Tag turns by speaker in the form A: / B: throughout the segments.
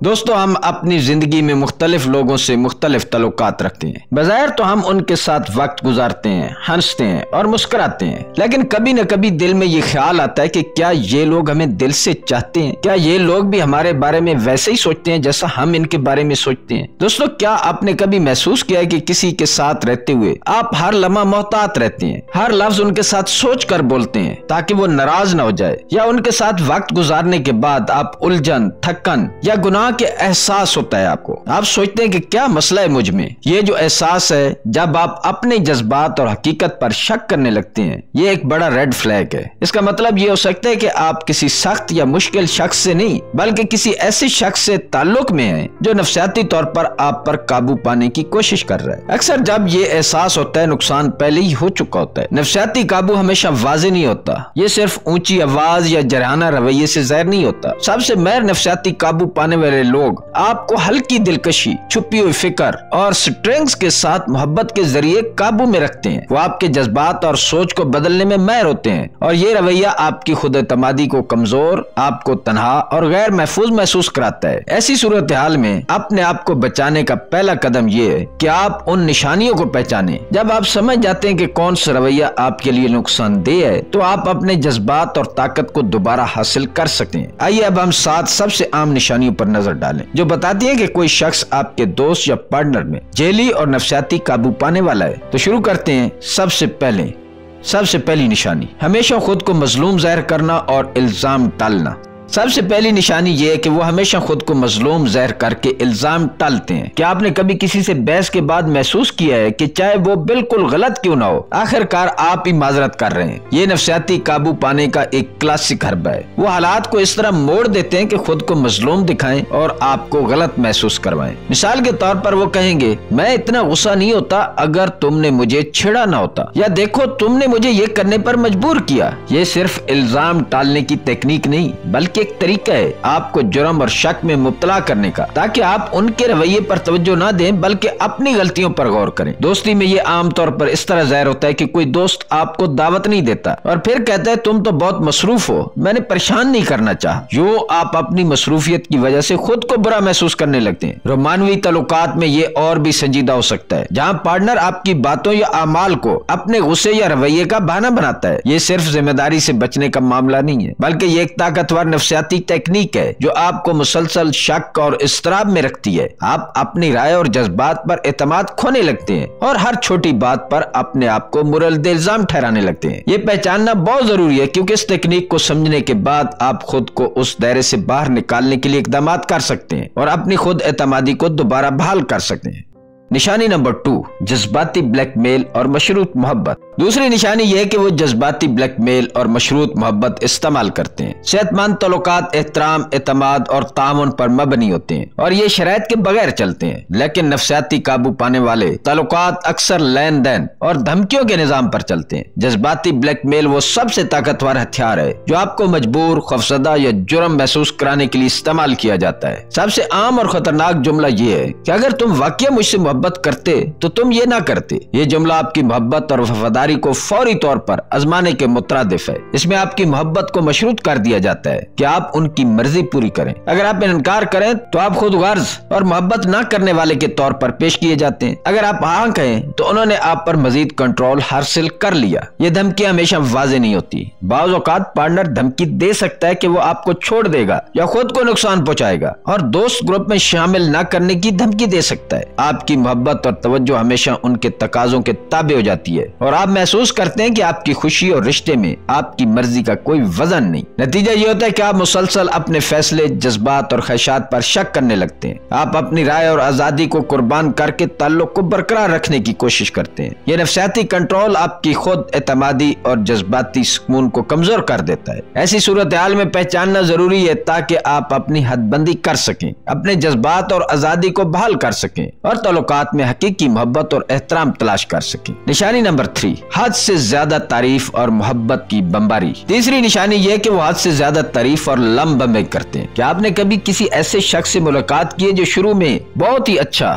A: دوستو ہم اپنی زندگی میں مختلف لوگوں سے مختلف تعلقات رکھتے ہیں۔ بظاہر تو ہم ان کے ساتھ وقت گزارتے ہیں، ہنستے ہیں اور مسکراتے ہیں، لیکن کبھی نہ کبھی دل میں یہ خیال آتا ہے کہ کیا یہ لوگ ہمیں دل سے چاہتے ہیں؟ کیا یہ لوگ بھی ہمارے بارے میں ویسے ہی سوچتے ہیں جیسا ہم ان کے بارے میں سوچتے ہیں؟ دوستو کیا آپ نے کبھی محسوس کیا ہے کہ کسی کے ساتھ رہتے ہوئے آپ ہر لمحہ محتاط رہتے ہیں، ہر لفظ ان کے ساتھ سوچ کر بولتے ہیں تاکہ وہ ناراض نہ ہو جائے، یا ان کے ساتھ وقت گزارنے کے بعد آپ الجھن، تھکن یا گناہ کے احساس ہوتا ہے آپ سوچتے ہیں کہ کیا مسئلہ ہے مجھ میں؟ یہ جو احساس ہے جب آپ اپنے جذبات اور حقیقت پر شک کرنے لگتے ہیں، یہ ایک بڑا ریڈ فلیگ ہے۔ اس کا مطلب یہ ہو سکتا ہے کہ آپ کسی سخت یا مشکل شخص سے نہیں بلکہ کسی ایسے شخص سے تعلق میں ہیں جو نفسیاتی طور پر آپ پر قابو پانے کی کوشش کر رہا ہے۔ اکثر جب یہ احساس ہوتا ہے نقصان پہلے ہی ہو چکا ہوتا ہے۔ نفسیاتی قابو ہمیشہ واضح نہیں ہوتا، یہ صرف اونچی آواز یا جرحانہ رویے سے ظاہر نہیں ہوتا۔ سب سے ماہر نفسیاتی قابو پانے والے لوگ آپ کو ہلکی دلکشی، چھپی ہوئی فکر اور سٹرنگز کے ساتھ محبت کے ذریعے قابو میں رکھتے ہیں۔ وہ آپ کے جذبات اور سوچ کو بدلنے میں ماہر ہوتے ہیں، اور یہ رویہ آپ کی خود اعتمادی کو کمزور، آپ کو تنہا اور غیر محفوظ محسوس کراتا ہے۔ ایسی صورتحال میں اپنے آپ کو بچانے کا پہلا قدم یہ ہے کہ آپ ان نشانیوں کو پہچانیں۔ جب آپ سمجھ جاتے ہیں کہ کون سا رویہ آپ کے لیے نقصان دہ ہے تو آپ اپنے جذبات اور طاقت کو دوبارہ حاصل کر سکتے ہیں۔ آئیے اب ہم 7 سب سے عام نشانیوں پر نظر ڈالیں جو بتاتی ہے کہ کوئی شخص آپ کے دوست یا پارٹنر میں ذیلی اور نفسیاتی قابو پانے والا ہے۔ تو شروع کرتے ہیں۔ سب سے پہلی نشانی، ہمیشہ خود کو مظلوم ظاہر کرنا اور الزام ٹالنا۔ سب سے پہلی نشانی یہ ہے کہ وہ ہمیشہ خود کو مظلوم ظاہر کر کے الزام ٹالتے ہیں۔ کیا آپ نے کبھی کسی سے بحث کے بعد محسوس کیا ہے کہ چاہے وہ بالکل غلط کیوں نہ ہو، آخر کار آپ ہی معذرت کر رہے ہیں؟ یہ نفسیاتی قابو پانے کا ایک کلاسک حربہ ہے۔ وہ حالات کو اس طرح موڑ دیتے ہیں کہ خود کو مظلوم دکھائیں اور آپ کو غلط محسوس کروائیں۔ مثال کے طور پر وہ کہیں گے، میں اتنا غصہ نہیں ہوتا اگر تم نے مجھے چھڑا نہ ہوتا، یا دیکھو تم نے مجھے یہ کرنے پر مجبور کیا۔ یہ صرف الزام ٹالنے کی تکنیک نہیں بلکہ ایک طریقہ ہے آپ کو جرم اور شک میں مبتلا کرنے کا، تاکہ آپ ان کے رویے پر توجہ نہ دیں بلکہ اپنی غلطیوں پر غور کریں۔ دوستی میں یہ عام طور پر اس طرح ظاہر ہوتا ہے کہ کوئی دوست آپ کو دعوت نہیں دیتا اور پھر کہتا ہے تم تو بہت مصروف ہو، میں نے پریشان نہیں کرنا چاہا۔ جو آپ اپنی مصروفیت کی وجہ سے خود کو برا محسوس کرنے لگتے ہیں۔ رومانوی تعلقات میں یہ اور بھی سنجیدہ ہو سکتا ہے، جہاں پارٹنر آپ کی باتوں یا اعمال کو اپنے غصے یا رویے کا بہانہ بناتا ہے۔ یہ صرف ذمہ داری سے بچنے کا معاملہ نہیں ہے بلکہ یہ ایک طاقتور نفسیاتی ٹیکنیک ہے جو آپ کو مسلسل شک اور اضطراب میں رکھتی ہے۔ آپ اپنی رائے اور جذبات پر اعتماد کھونے لگتے ہیں اور ہر چھوٹی بات پر اپنے آپ کو مورد الزام ٹھہرانے لگتے ہیں۔ یہ پہچاننا بہت ضروری ہے کیونکہ اس ٹیکنیک کو سمجھنے کے بعد آپ خود کو اس دائرے سے باہر نکالنے کے لیے اقدامات کر سکتے ہیں اور اپنی خود اعتمادی کو دوبارہ بحال کر سکتے ہیں۔ نشانی نمبر 2، جذباتی بلیک میل اور مشروط محبت۔ دوسری نشانی یہ ہے کہ وہ جذباتی بلیک میل اور مشروط محبت استعمال کرتے ہیں۔ صحت مند تعلقات احترام، اعتماد اور تعاون پر مبنی ہوتے ہیں اور یہ شرائط کے بغیر چلتے ہیں، لیکن نفسیاتی قابو پانے والے تعلقات اکثر لین دین اور دھمکیوں کے نظام پر چلتے ہیں۔ جذباتی بلیک میل وہ سب سے طاقتور ہتھیار ہے جو آپ کو مجبور، خوفزدہ یا جرم محسوس کرانے کے لیے استعمال کیا جاتا ہے۔ سب سے عام اور خطرناک جملہ یہ ہے کہ اگر تم واقعی مجھ سے محبت کرتے تو تم یہ نہ کرتے۔ یہ جملہ آپ کی محبت اور وفاداری کو فوری طور پر آزمانے کے مترادف ہے۔ اس میں آپ کی محبت کو مشروط کر دیا جاتا ہے کہ آپ ان کی مرضی پوری کریں۔ اگر آپ انکار کریں تو آپ خود غرض اور محبت نہ کرنے والے کے طور پر پیش کیے جاتے ہیں۔ اگر آپ ہاں کہیں تو انہوں نے آپ پر مزید کنٹرول حاصل کر لیا۔ یہ دھمکیاں ہمیشہ واضح نہیں ہوتی۔ بعض اوقات پارٹنر دھمکی دے سکتا ہے کہ وہ آپ کو چھوڑ دے گا یا خود کو نقصان پہنچائے گا، اور دوست گروپ میں شامل نہ کرنے کی دھمکی دے سکتا ہے۔ آپ کی محبت اور توجہ ہمیشہ ان کے تقاضوں کے تابع ہو جاتی ہے اور آپ محسوس کرتے ہیں کہ آپ کی خوشی اور رشتے میں آپ کی مرضی کا کوئی وزن نہیں۔ نتیجہ یہ ہوتا ہے کہ آپ مسلسل اپنے فیصلے، جذبات اور خواہشات پر شک کرنے لگتے ہیں۔ آپ اپنی رائے اور آزادی کو قربان کر کے تعلق کو برقرار رکھنے کی کوشش کرتے ہیں۔ یہ نفسیاتی کنٹرول آپ کی خود اعتمادی اور جذباتی سکون کو کمزور کر دیتا ہے۔ ایسی صورتحال میں پہچاننا ضروری ہے تاکہ آپ اپنی حد بندی کر سکیں، اپنے جذبات اور آزادی کو بحال کر سکیں اور تعلقات میں حقیقی محبت اور احترام تلاش کر سکیں۔ نشانی نمبر 3، حد سے زیادہ تعریف اور محبت کی بمباری۔ تیسری نشانی یہ کہ وہ حد سے زیادہ تعریف اور لم بمیں کرتے ہیں۔ کیا آپ نے کبھی کسی ایسے شخص سے ملاقات کی ہے جو شروع میں بہت ہی اچھا،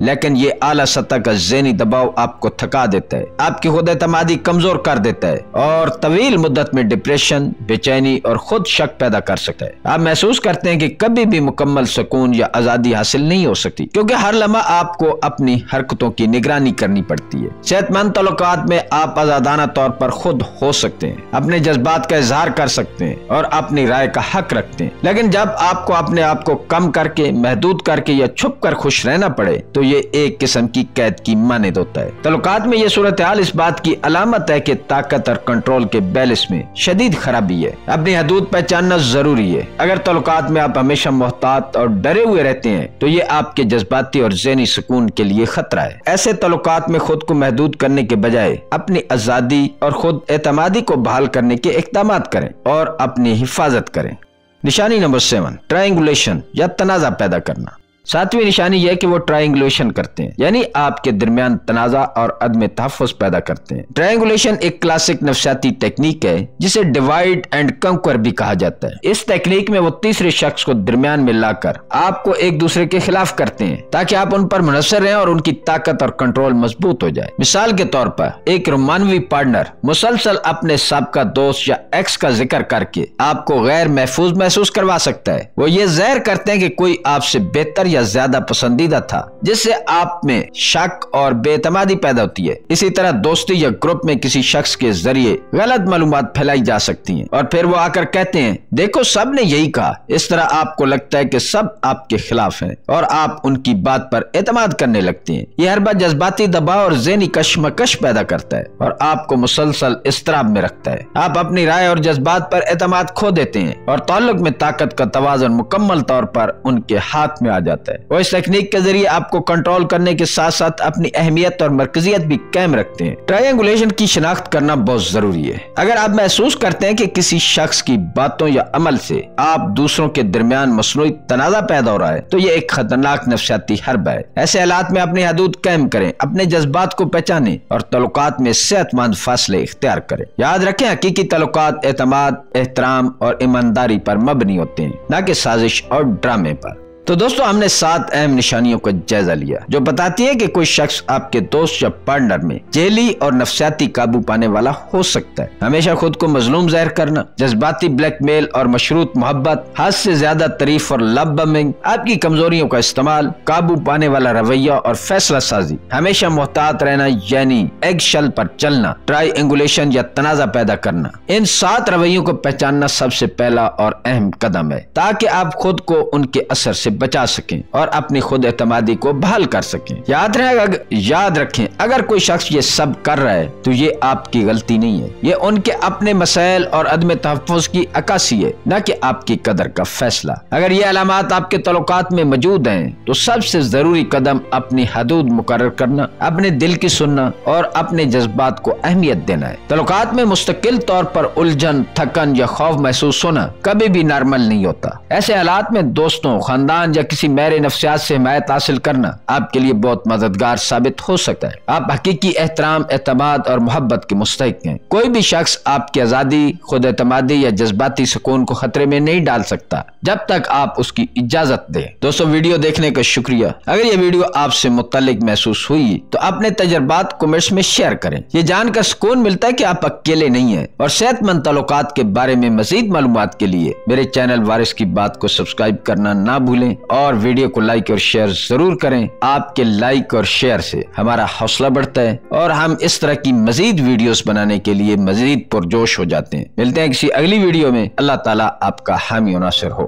A: لیکن یہ اعلیٰ سطح کا ذہنی دباؤ آپ کو تھکا دیتا ہے، آپ کی خود اعتمادی کمزور کر دیتا ہے اور طویل مدت میں ڈپریشن، بے چینی اور خود شک پیدا کر سکتا ہے۔ آپ محسوس کرتے ہیں کہ کبھی بھی مکمل سکون یا آزادی حاصل نہیں ہو سکتی، کیونکہ ہر لمحہ آپ کو اپنی حرکتوں کی نگرانی کرنی پڑتی ہے۔ صحت مند تعلقات میں آپ آزادانہ طور پر خود ہو سکتے ہیں، اپنے جذبات کا اظہار کر سکتے ہیں اور اپنی رائے کا حق رکھتے ہیں، لیکن جب آپ کو اپنے آپ کو کم کر کے، محدود کر کے یا چھپ کر خوش رہنا پڑے تو یہ ایک قسم کی قید کی مانند ہوتا ہے۔ تعلقات میں یہ صورتحال اس بات کی علامت ہے کہ طاقت اور کنٹرول کے بیلنس میں شدید خرابی ہے۔ اپنی حدود پہچاننا ضروری ہے۔ اگر تعلقات میں آپ ہمیشہ محتاط اور ڈرے ہوئے رہتے ہیں تو یہ آپ کے جذباتی اور ذہنی سکون کے لیے خطرہ ہے۔ ایسے تعلقات میں خود کو محدود کرنے کے بجائے اپنی آزادی اور خود اعتمادی کو بحال کرنے کے اقدامات کریں اور اپنی حفاظت کریں۔ نشانی نمبر 7، ٹرائنگولیشن یا تنازع پیدا کرنا۔ ساتویں نشانی یہ ہے کہ وہ ٹرائنگولیشن کرتے ہیں، یعنی آپ کے درمیان تنازع اور عدم تحفظ پیدا کرتے ہیں۔ ٹرائنگولیشن ایک کلاسک نفسیاتی ٹیکنیک ہے جسے ڈیوائیڈ اینڈ کنکر بھی کہا جاتا ہے۔ اس ٹیکنیک میں وہ تیسرے شخص کو درمیان میں لا کر آپ کو ایک دوسرے کے خلاف کرتے ہیں تاکہ آپ ان پر منحصر رہیں اور ان کی طاقت اور کنٹرول مضبوط ہو جائے۔ مثال کے طور پر ایک رومانوی پارٹنر مسلسل اپنے سابقہ دوست یا ایکس کا ذکر کر کے آپ کو غیر محفوظ محسوس کروا سکتا ہے۔ وہ یہ ظاہر کرتے ہیں کہ کوئی آپ سے بہتر یا زیادہ پسندیدہ تھا، جس سے آپ میں شک اور بے اعتمادی پیدا ہوتی ہے۔ اسی طرح دوستی یا گروپ میں کسی شخص کے ذریعے غلط معلومات پھیلائی جا سکتی ہیں اور پھر وہ آ کر کہتے ہیں دیکھو سب نے یہی کہا۔ اس طرح آپ کو لگتا ہے کہ سب آپ کے خلاف ہیں اور آپ ان کی بات پر اعتماد کرنے لگتے ہیں۔ یہ ہر بار جذباتی دباؤ اور ذہنی کشمکش پیدا کرتا ہے اور آپ کو مسلسل اضطراب میں رکھتا ہے۔ آپ اپنی رائے اور جذبات پر اعتماد کھو دیتے ہیں اور تعلق میں طاقت کا توازن مکمل طور پر ان کے ہاتھ میں آ جاتا ہے۔ وہ اس ٹیکنیک کے ذریعے آپ کو کنٹرول کرنے کے ساتھ ساتھ اپنی اہمیت اور مرکزیت بھی قائم رکھتے ہیں۔ ٹرائنگولیشن کی شناخت کرنا بہت ضروری ہے۔ اگر آپ محسوس کرتے ہیں کہ کسی شخص کی باتوں یا عمل سے آپ دوسروں کے درمیان مصنوعی تنازع پیدا ہو رہا ہے تو یہ ایک خطرناک نفسیاتی حرب ہے۔ ایسے حالات میں اپنی حدود قائم کریں، اپنے جذبات کو پہچانیں اور تعلقات میں صحت مند فاصلے اختیار کریں۔ یاد رکھیں حقیقی تعلقات اعتماد، احترام اور ایمانداری پر مبنی ہوتے ہیں، نہ کہ سازش اور ڈرامے پر۔ تو دوستو ہم نے 7 اہم نشانیوں کا جائزہ لیا جو بتاتی ہیں کہ کوئی شخص آپ کے دوست یا پارٹنر میں ذہنی اور نفسیاتی قابو پانے والا ہو سکتا ہے۔ ہمیشہ خود کو مظلوم ظاہر کرنا، جذباتی بلیک میل اور مشروط محبت، حد سے زیادہ تعریف اور لب بمنگ، آپ کی کمزوریوں کا استعمال، قابو پانے والا رویہ اور فیصلہ سازی، ہمیشہ محتاط رہنا یعنی ایگ شل پر چلنا، ٹرائنگولیشن یا تنازع پیدا کرنا۔ ان 7 رویوں کو پہچاننا سب سے پہلا اور اہم قدم ہے تاکہ آپ خود کو ان کے اثر سے بچا سکیں اور اپنی خود اعتمادی کو بحال کر سکیں۔ یاد رکھیں اگر کوئی شخص یہ سب کر رہا ہے تو یہ آپ کی غلطی نہیں ہے، یہ ان کے اپنے مسائل اور عدم تحفظ کی عکاسی ہے، نہ کہ آپ کی قدر کا فیصلہ۔ اگر یہ علامات آپ کے تعلقات میں موجود ہیں تو سب سے ضروری قدم اپنی حدود مقرر کرنا، اپنے دل کی سننا اور اپنے جذبات کو اہمیت دینا ہے۔ تعلقات میں مستقل طور پر الجھن، تھکن یا خوف محسوس ہونا کبھی بھی نارمل نہیں ہوتا۔ ایسے حالات میں دوستوں، خاندان یا کسی میرے نفسیات سے حمایت حاصل کرنا آپ کے لیے بہت مددگار ثابت ہو سکتا ہے۔ آپ حقیقی احترام، اعتماد اور محبت کے مستحق ہیں۔ کوئی بھی شخص آپ کی آزادی، خود اعتمادی یا جذباتی سکون کو خطرے میں نہیں ڈال سکتا جب تک آپ اس کی اجازت دیں۔ دوستو ویڈیو دیکھنے کا شکریہ۔ اگر یہ ویڈیو آپ سے متعلق محسوس ہوئی تو اپنے تجربات کمنٹس میں شیئر کریں۔ یہ جان کر سکون ملتا ہے کہ آپ اکیلے نہیں ہیں اور صحت مند تعلقات کے بارے میں مزید معلومات کے لیے میرے چینل وارث کی بات کو سبسکرائب کرنا نہ بھولیں اور ویڈیو کو لائک اور شیئر ضرور کریں۔ آپ کے لائک اور شیئر سے ہمارا حوصلہ بڑھتا ہے اور ہم اس طرح کی مزید ویڈیوز بنانے کے لیے مزید پرجوش ہو جاتے ہیں۔ ملتے ہیں کسی اگلی ویڈیو میں۔ اللہ تعالیٰ آپ کا حامی و ناصر ہو۔